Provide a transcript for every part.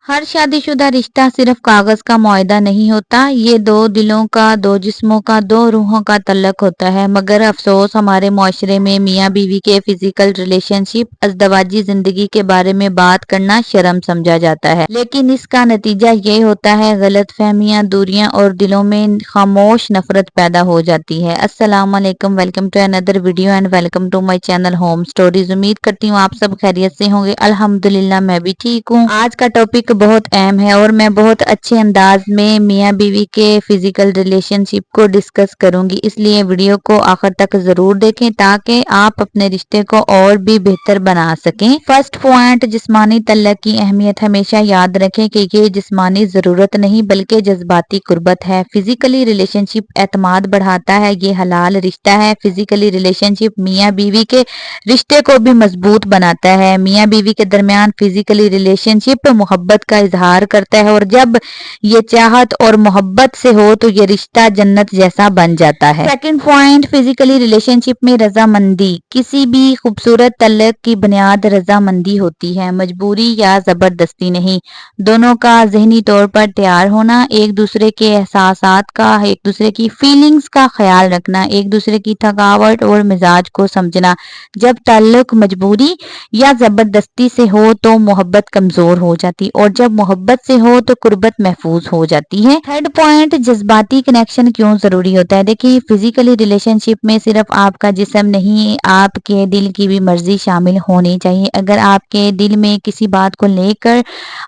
हर शादीशुदा रिश्ता सिर्फ कागज का मुआहदा नहीं होता। ये दो दिलों का, दो जिस्मों का, दो रूहों का तल्लक होता है। मगर अफसोस हमारे मुआशरे में मियाँ बीवी के फिजिकल रिलेशनशिप, अज़दवाजी जिंदगी के बारे में बात करना शर्म समझा जाता है। लेकिन इसका नतीजा ये होता है गलत फहमियाँ, दूरियां और दिलों में खामोश नफरत पैदा हो जाती है। अस्सलाम वालेकुम, welcome to another video and welcome to my channel home stories. उम्मीद करती हूँ आप सब खैरियत से होंगे। अल्हम्दुलिल्लाह मैं भी ठीक हूँ। आज का टॉपिक बहुत अहम है और मैं बहुत अच्छे अंदाज में मियाँ बीवी के फिजिकल रिलेशनशिप को डिस्कस करूंगी, इसलिए वीडियो को आखिर तक जरूर देखें ताकि आप अपने रिश्ते को और भी बेहतर बना सकें। फर्स्ट पॉइंट, जिस्मानी तल्लक की अहमियत। हमेशा याद रखें कि ये जिस्मानी जरूरत नहीं बल्कि जज्बाती कुर्बत है। फिजिकली रिलेशनशिप एतमाद बढ़ाता है, ये हलाल रिश्ता है। फिजिकली रिलेशनशिप मियाँ बीवी के रिश्ते को भी मजबूत बनाता है। मियाँ बीवी के दरमियान फिजिकली रिलेशनशिप मोहब्बत का इजहार करता है और जब ये चाहत और मोहब्बत से हो तो ये रिश्ता जन्नत जैसा बन जाता है। सेकंड पॉइंट, फिजिकली रिलेशनशिप में रजामंदी। किसी भी खूबसूरत तल्लक की बुनियाद रजामंदी होती है, मजबूरी या जबरदस्ती नहीं। दोनों का जहनी तौर पर तैयार होना, एक दूसरे के एहसासात का, एक दूसरे की फीलिंग्स का ख्याल रखना, एक दूसरे की थकावट और मिजाज को समझना। जब ताल्लुक मजबूरी या जबरदस्ती से हो तो मोहब्बत कमजोर हो जाती और जब मोहब्बत से हो तो कुर्बत महफूज हो जाती है। थर्ड पॉइंट, जज्बाती कनेक्शन क्यों जरूरी होता है। देखिए, फिजिकली रिलेशनशिप में सिर्फ आपका जिस्म नहीं, आपके दिल की भी मर्जी शामिल होनी चाहिए। अगर आपके दिल में किसी बात को लेकर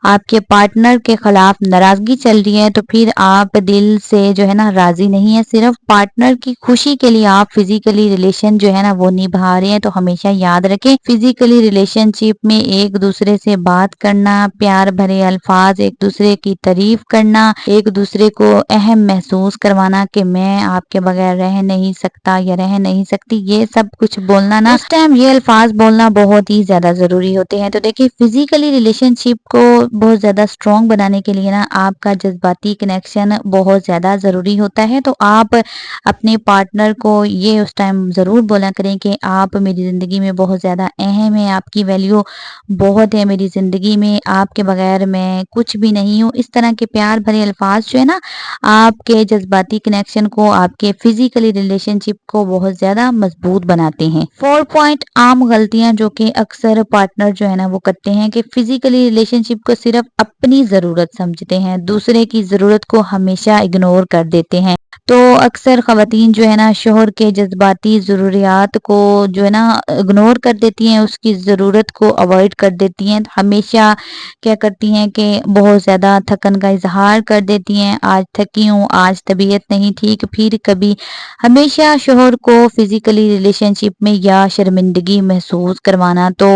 आपके पार्टनर के खिलाफ नाराजगी चल रही है तो फिर आप दिल से जो है ना राजी नहीं है। सिर्फ पार्टनर की खुशी के लिए आप फिजिकली रिलेशन जो है ना वो निभा रहे हैं। तो हमेशा याद रखें, फिजिकली रिलेशनशिप में एक दूसरे से बात करना, प्यार भरे अल्फाज, एक दूसरे की तारीफ करना, एक दूसरे को अहम महसूस करवाना कि मैं आपके बगैर रह नहीं सकता या रह नहीं सकती, ये सब कुछ बोलना ना, उस टाइम ये अल्फाज बोलना बहुत ही ज्यादा जरूरी होते हैं। तो देखिए, फिजिकली रिलेशनशिप को बहुत ज्यादा स्ट्रॉन्ग बनाने के लिए ना आपका जज्बाती कनेक्शन बहुत ज्यादा जरूरी होता है। तो आप अपने पार्टनर को ये उस टाइम जरूर बोला करें कि आप मेरी जिंदगी में बहुत ज्यादा अहम है, आपकी वैल्यू बहुत है मेरी जिंदगी में, आपके बगैर मैं कुछ भी नहीं हूँ। इस तरह के प्यार भरे अल्फाज जो है ना आपके जज्बाती कनेक्शन को, आपके फिजिकली रिलेशनशिप को बहुत ज्यादा मजबूत बनाते हैं। 4 पॉइंट, आम गलतियां जो कि अक्सर पार्टनर जो है ना वो करते हैं कि फिजिकली रिलेशनशिप को सिर्फ अपनी जरूरत समझते हैं, दूसरे की जरूरत को हमेशा इग्नोर कर देते हैं। तो अक्सर खवातीन जो है ना शोहर के जज्बाती ज़रूरियात को जो है ना इग्नोर कर देती हैं, उसकी ज़रूरत को अवॉइड कर देती हैं। हमेशा क्या करती हैं कि बहुत ज़्यादा थकन का इजहार कर देती हैं, आज थकी हूँ, आज तबीयत नहीं ठीक। फिर कभी हमेशा शोहर को फिजिकली रिलेशनशिप में या शर्मिंदगी महसूस करवाना। तो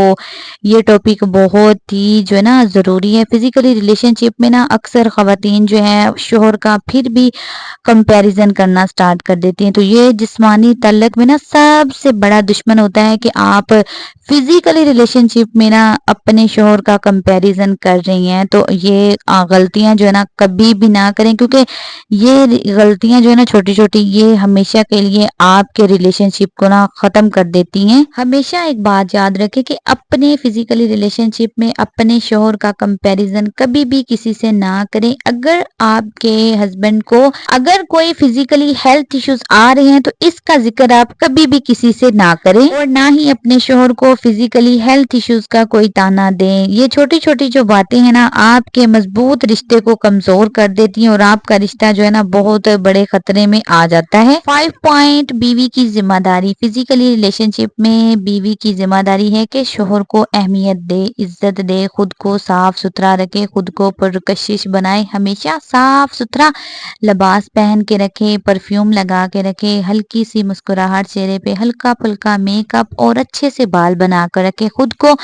ये टॉपिक बहुत ही जो है ना ज़रूरी है। फिजिकली रिलेशनशिप में ना अक्सर खवातीन जो है शोहर का फिर भी कंपैरिजन करना स्टार्ट कर देती हैं। तो ये जिस्मानी तल्लक में ना सबसे बड़ा दुश्मन होता है कि आप फिजिकली रिलेशनशिप में ना अपने शोहर का कंपैरिजन कर रही हैं। तो ये गलतियां जो है ना कभी भी ना करें, क्योंकि ये गलतियां जो है ना छोटी छोटी, ये हमेशा के लिए आपके रिलेशनशिप को ना खत्म कर देती हैं। हमेशा एक बात याद रखें कि अपने फिजिकली रिलेशनशिप में अपने शोहर का कंपैरिजन कभी भी किसी से ना करें। अगर आपके हस्बैंड को अगर कोई फिजिकली हेल्थ इश्यूज आ रहे हैं तो इसका जिक्र आप कभी भी किसी से ना करें और ना ही अपने शोहर को फिजिकली हेल्थ इश्यूज का कोई ताना दें। ये छोटी छोटी जो बातें हैं ना आपके मजबूत रिश्ते को कमजोर कर देती हैं और आपका रिश्ता जो है ना बहुत बड़े खतरे में आ जाता है। 5 पॉइंट, बीवी की जिम्मेदारी। फिजिकली रिलेशनशिप में बीवी की जिम्मेदारी है कि शोहर को अहमियत दे, इज्जत दे, खुद को साफ सुथरा रखे, खुद को पुरकशिश बनाए, हमेशा साफ सुथरा लिबास पहन के रखे, परफ्यूम लगा के रखे, हल्की सी मुस्कुराहट चेहरे पे, हल्का फुल्का मेकअप और अच्छे से बाल बना कर रखे, खुद को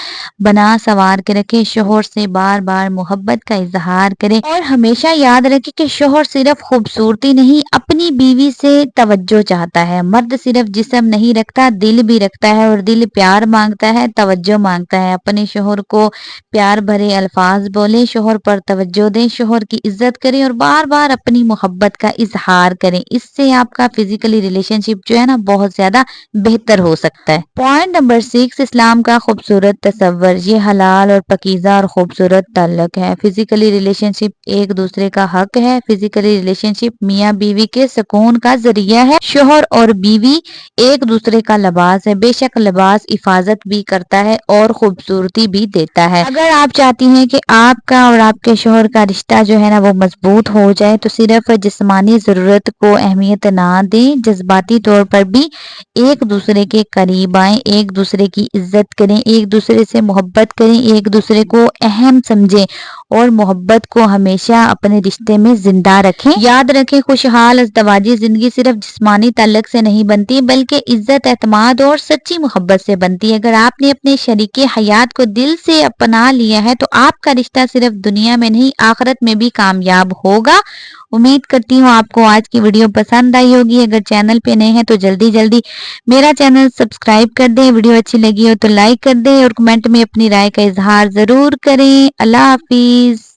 बना सवार के रखे, शोहर से बार बार मोहब्बत का इजहार करे और हमेशा याद रखे कि शोहर सिर्फ खूबसूरती नहीं अपनी बीवी से तवज्जो चाहता है। मर्द सिर्फ जिस्म नहीं रखता, दिल भी रखता है और दिल प्यार मांगता है, तवज्जो मांगता है। अपने शोहर को प्यार भरे अल्फाज बोले, शोहर पर तवज्जो दें, शोहर की इज्जत करें और बार बार अपनी मोहब्बत का इजहार اختیار کریں. اس سے آپ کا فزیکلی ریلیشن شپ جو ہے نا بہت زیادہ بہتر ہو سکتا ہے. پوائنٹ نمبر 6، اسلام کا خوبصورت تصور. یہ حلال اور پاکیزہ اور خوبصورت تعلق ہے. فزیکلی ریلیشن شپ ایک دوسرے کا حق ہے. فزیکلی ریلیشن شپ میاں بیوی کے سکون کا ذریعہ ہے. شوہر اور بیوی ایک دوسرے کا لباس ہے. بے شک لباس حفاظت بھی کرتا ہے اور خوبصورتی بھی دیتا ہے. اگر آپ چاہتی ہیں کہ آپ کا اور آپ کے شوہر کا رشتہ جو ہے نا وہ مضبوط ہو جائے تو صرف جسمانی ضرورت کو اہمیت نہ دیں، جذباتی طور پر بھی ایک دوسرے کے قریب آئیں، ایک دوسرے کی عزت کریں، ایک دوسرے سے محبت کریں، ایک دوسرے کو اہم سمجھیں اور محبت کو ہمیشہ اپنے رشتے میں زندہ رکھیں. یاد رکھیں خوشحال ازدواجی زندگی صرف جسمانی تعلق سے نہیں بنتی بلکہ عزت، اعتماد اور سچی محبت سے بنتی ہے. اگر آپ نے اپنے شریک حیات کو دل سے اپنا لیا ہے تو آپ کا رشتہ صرف دنیا میں نہیں آخرت میں بھی کامیاب ہوگا. امید کرتی ہوں آپ کو آج کی ویڈیو پسند آئی ہوگی. اگر چینل پہ نئے ہیں تو جلدی میرا چینل سبسکرائب کر دیں. ویڈیو اچھی لگی ہو تو لائک کر دیں اور کمنٹ میں اپنی رائے کا اظہار ضرور کریں. اللہ حافظ.